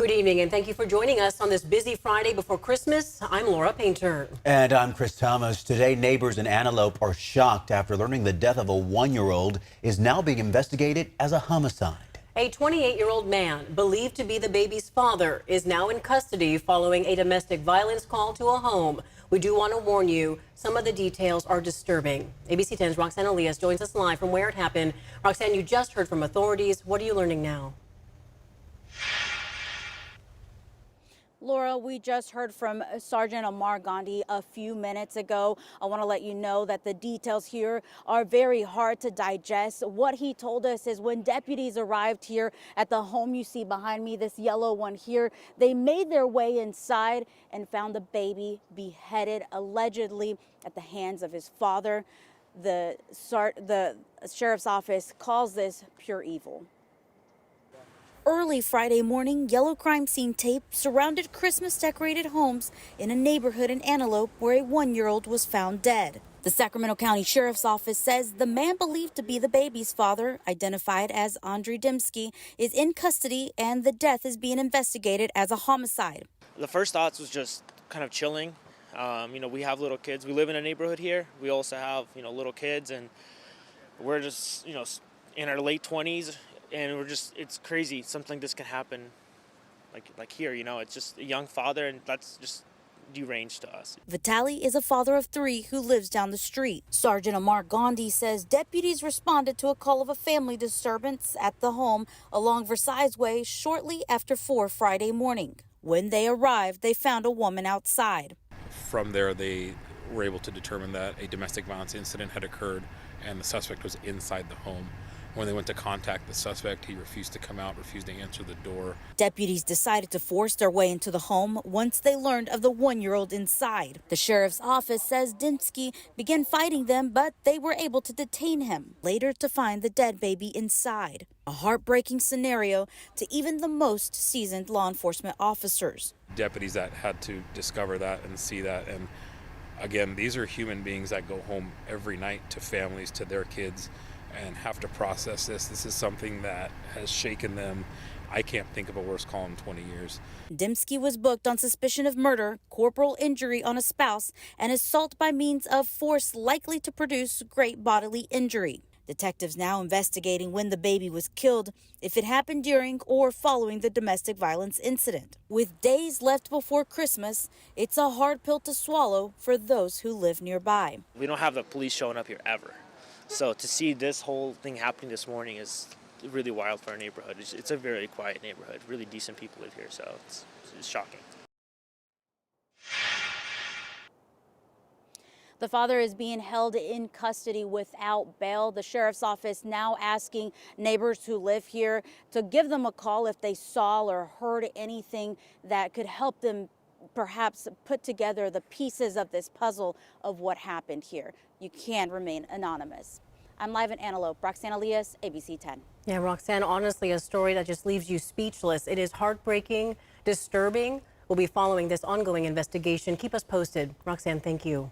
Good evening, and thank you for joining us on this busy Friday before Christmas. I'm Laura Painter. And I'm Chris Thomas. Today, neighbors in Antelope are shocked after learning the death of a 1-year-old is now being investigated as a homicide. A 28-year-old man, believed to be the baby's father, is now in custody following a domestic violence call to a home. We do want to warn you, some of the details are disturbing. ABC 10's Roxanne Elias joins us live from where it happened. Roxanne, you just heard from authorities. What are you learning now? Laura, we just heard from Sergeant Amar Gandhi a few minutes ago. I want to let you know that the details here are very hard to digest. What he told us is when deputies arrived here at the home you see behind me, this yellow one here, they made their way inside and found the baby beheaded, allegedly at the hands of his father. The sheriff's office calls this pure evil. Early Friday morning, yellow crime scene tape surrounded Christmas-decorated homes in a neighborhood in Antelope where a 1-year-old was found dead. The Sacramento County Sheriff's Office says the man believed to be the baby's father, identified as Andrey Demskiy, is in custody and the death is being investigated as a homicide. The first thoughts was just kind of chilling. We have little kids. We live in a neighborhood here. We also have, little kids, and we're just, in our late 20s. And it's crazy. Something like this can happen like here, it's just a young father, and that's just deranged to us. Vitaly is a father of 3 who lives down the street. Sergeant Amar Gandhi says deputies responded to a call of a family disturbance at the home along Versailles Way shortly after 4 Friday morning. When they arrived, they found a woman outside. From there, they were able to determine that a domestic violence incident had occurred and the suspect was inside the home. When they went to contact the suspect, he refused to come out, refused to answer the door. Deputies decided to force their way into the home once they learned of the 1-year-old inside. The sheriff's office says Demskiy began fighting them, but they were able to detain him, later to find the dead baby inside. A heartbreaking scenario to even the most seasoned law enforcement officers. Deputies that had to discover that and see that, and again, these are human beings that go home every night to families, to their kids, and have to process this. This is something that has shaken them. I can't think of a worse call in 20 years. Demskiy was booked on suspicion of murder, corporal injury on a spouse, and assault by means of force likely to produce great bodily injury. Detectives now investigating when the baby was killed, if it happened during or following the domestic violence incident. With days left before Christmas, it's a hard pill to swallow for those who live nearby. We don't have the police showing up here ever. So to see this whole thing happening this morning is really wild for our neighborhood. It's a very quiet neighborhood. Really decent people live here, so it's shocking. The father is being held in custody without bail. The sheriff's office now asking neighbors who live here to give them a call if they saw or heard anything that could help them perhaps put together the pieces of this puzzle of what happened here. You can remain anonymous. I'm live in Antelope. Roxanne Elias, ABC 10. Yeah, Roxanne, honestly, a story that just leaves you speechless. It is heartbreaking, disturbing. We'll be following this ongoing investigation. Keep us posted. Roxanne, thank you.